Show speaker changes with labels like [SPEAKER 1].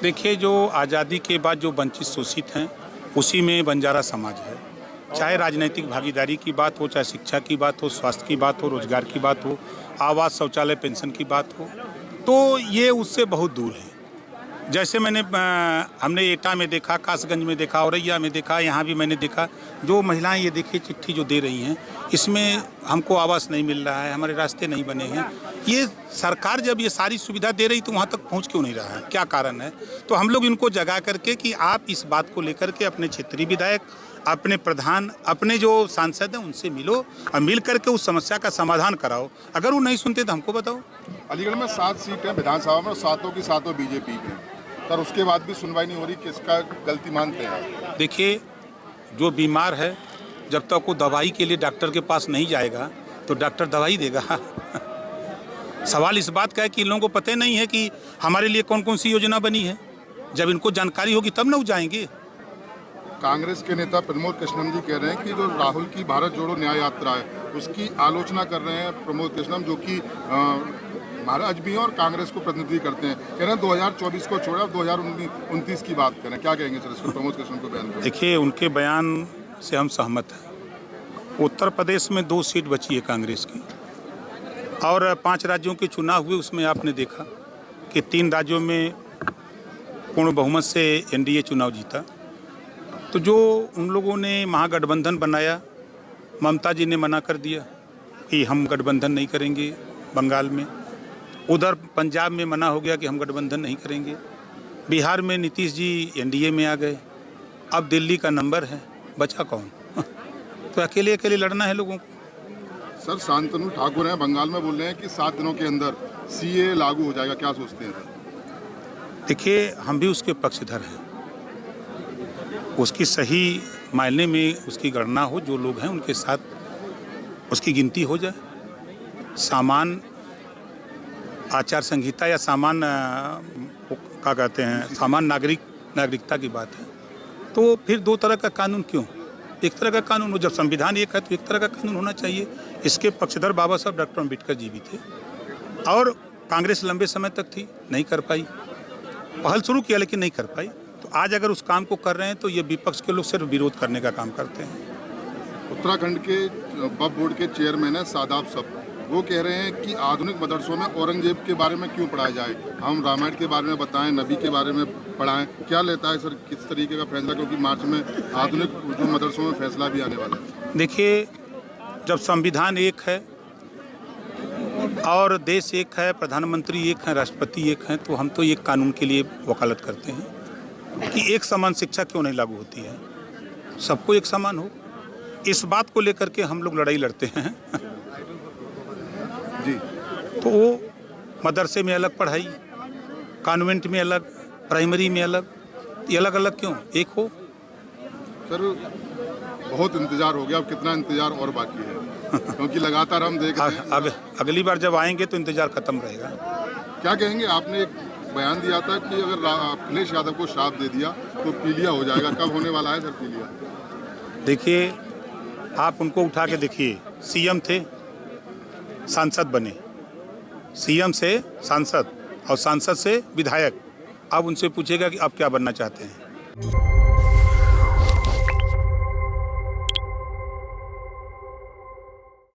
[SPEAKER 1] देखिए, जो आज़ादी के बाद जो वंचित शोषित हैं उसी में बंजारा समाज है। चाहे राजनीतिक भागीदारी की बात हो, चाहे शिक्षा की बात हो, स्वास्थ्य की बात हो, रोजगार की बात हो, आवास, शौचालय, पेंशन की बात हो, तो ये उससे बहुत दूर है। जैसे हमने एटा में देखा, कासगंज में देखा, औरैया में देखा, यहाँ भी मैंने देखा, जो महिलाएं ये देखिए चिट्ठी जो दे रही हैं, इसमें हमको आवास नहीं मिल रहा है, हमारे रास्ते नहीं बने हैं। ये सरकार जब ये सारी सुविधा दे रही तो वहाँ तक पहुँच क्यों नहीं रहा है, क्या कारण है? तो हम लोग इनको जगा करके कि आप इस बात को लेकर के अपने क्षेत्रीय विधायक, अपने प्रधान, अपने जो सांसद हैं उनसे मिलो और मिल करके उस समस्या का समाधान कराओ। अगर वो नहीं सुनते तो हमको बताओ।
[SPEAKER 2] अलीगढ़ में 7 सीटें विधानसभा में, 7 की 7 बीजेपी की, पर उसके बाद भी सुनवाई नहीं हो रही, किसका गलती मानते हैं?
[SPEAKER 1] देखिए, जो बीमार है जब तक वो दवाई के लिए डॉक्टर के पास नहीं जाएगा तो डॉक्टर दवाई देगा। सवाल इस बात का है कि इन लोगों को पता नहीं है कि हमारे लिए कौन कौन सी योजना बनी है। जब इनको जानकारी होगी तब ना वो जाएंगे।
[SPEAKER 2] कांग्रेस के नेता प्रमोद कृष्णम जी कह रहे हैं कि जो राहुल की भारत जोड़ो न्याय यात्रा है उसकी आलोचना कर रहे हैं प्रमोद कृष्णम, जो कि महाराज भी हैं और कांग्रेस को प्रतिनिधि करते हैं। कह रहे हैं 2024 को छोड़ा, 2029 की बात करें। क्या कहेंगे सर इसको, प्रमोद कृष्णम को बयान?
[SPEAKER 1] देखिए, उनके बयान से हम सहमत हैं। उत्तर प्रदेश में 2 सीट बची है कांग्रेस की और 5 राज्यों के चुनाव हुए, उसमें आपने देखा कि 3 राज्यों में पूर्ण बहुमत से एनडीए चुनाव जीता। तो जो उन लोगों ने महागठबंधन बनाया, ममता जी ने मना कर दिया कि हम गठबंधन नहीं करेंगे बंगाल में। उधर पंजाब में मना हो गया कि हम गठबंधन नहीं करेंगे। बिहार में नीतीश जी एनडीए में आ गए। अब दिल्ली का नंबर है, बचा कौन? तो अकेले अकेले लड़ना है लोगों को।
[SPEAKER 2] सर, शांतनु ठाकुर हैं बंगाल में, बोल रहे हैं कि 7 दिनों के अंदर सीए लागू हो जाएगा। क्या सोचते हैं सर?
[SPEAKER 1] देखिए, हम भी उसके पक्षधर हैं। उसकी सही मायने में उसकी गणना हो, जो लोग हैं उनके साथ उसकी गिनती हो जाए। सामान्य आचार संहिता या सामान्य क्या कहते हैं, सामान्य नागरिकता की बात है। तो फिर 2 तरह का कानून क्यों? एक तरह का कानून हो। जब संविधान एक है तो एक तरह का कानून होना चाहिए। इसके पक्षधर बाबा साहब डॉक्टर अम्बेडकर जी भी थे और कांग्रेस लंबे समय तक थी, नहीं कर पाई। पहल शुरू किया लेकिन नहीं कर पाई। तो आज अगर उस काम को कर रहे हैं तो ये विपक्ष के लोग सिर्फ विरोध करने का काम करते हैं।
[SPEAKER 2] उत्तराखंड के वक्फ बोर्ड के चेयरमैन है सादाब सब, वो कह रहे हैं कि आधुनिक मदरसों में औरंगजेब के बारे में क्यों पढ़ाया जाए, हम रामायण के बारे में बताएं, नबी के बारे में पढ़ाएं। क्या लेता है सर, किस तरीके का फैसला, क्योंकि मार्च में आधुनिक उर्दू मदरसों में फैसला भी आने वाला है?
[SPEAKER 1] देखिए, जब संविधान एक है और देश एक है, प्रधानमंत्री एक है, राष्ट्रपति एक है, तो हम तो एक कानून के लिए वकालत करते हैं कि एक समान शिक्षा क्यों नहीं लागू होती है, सबको एक समान हो। इस बात को लेकर के हम लोग लड़ाई लड़ते हैं।
[SPEAKER 2] जी,
[SPEAKER 1] तो वो मदरसे में अलग पढ़ाई, कॉन्वेंट में अलग, प्राइमरी में अलग, ये अलग अलग क्यों, एक हो।
[SPEAKER 2] सर, बहुत इंतजार हो गया, अब कितना इंतजार और बाकी है? क्योंकि लगातार हम देख रहे हैं।
[SPEAKER 1] अब अगली बार जब आएंगे तो इंतजार खत्म रहेगा।
[SPEAKER 2] क्या कहेंगे, आपने एक बयान दिया था कि अगर अखिलेश यादव को श्राप दे दिया तो पीलिया हो जाएगा, कब होने वाला है सर पीलिया?
[SPEAKER 1] देखिए, आप उनको उठा के देखिए, सीएम थे, सांसद बने, सीएम से सांसद और सांसद से विधायक। अब उनसे पूछेगा कि आप क्या बनना चाहते हैं।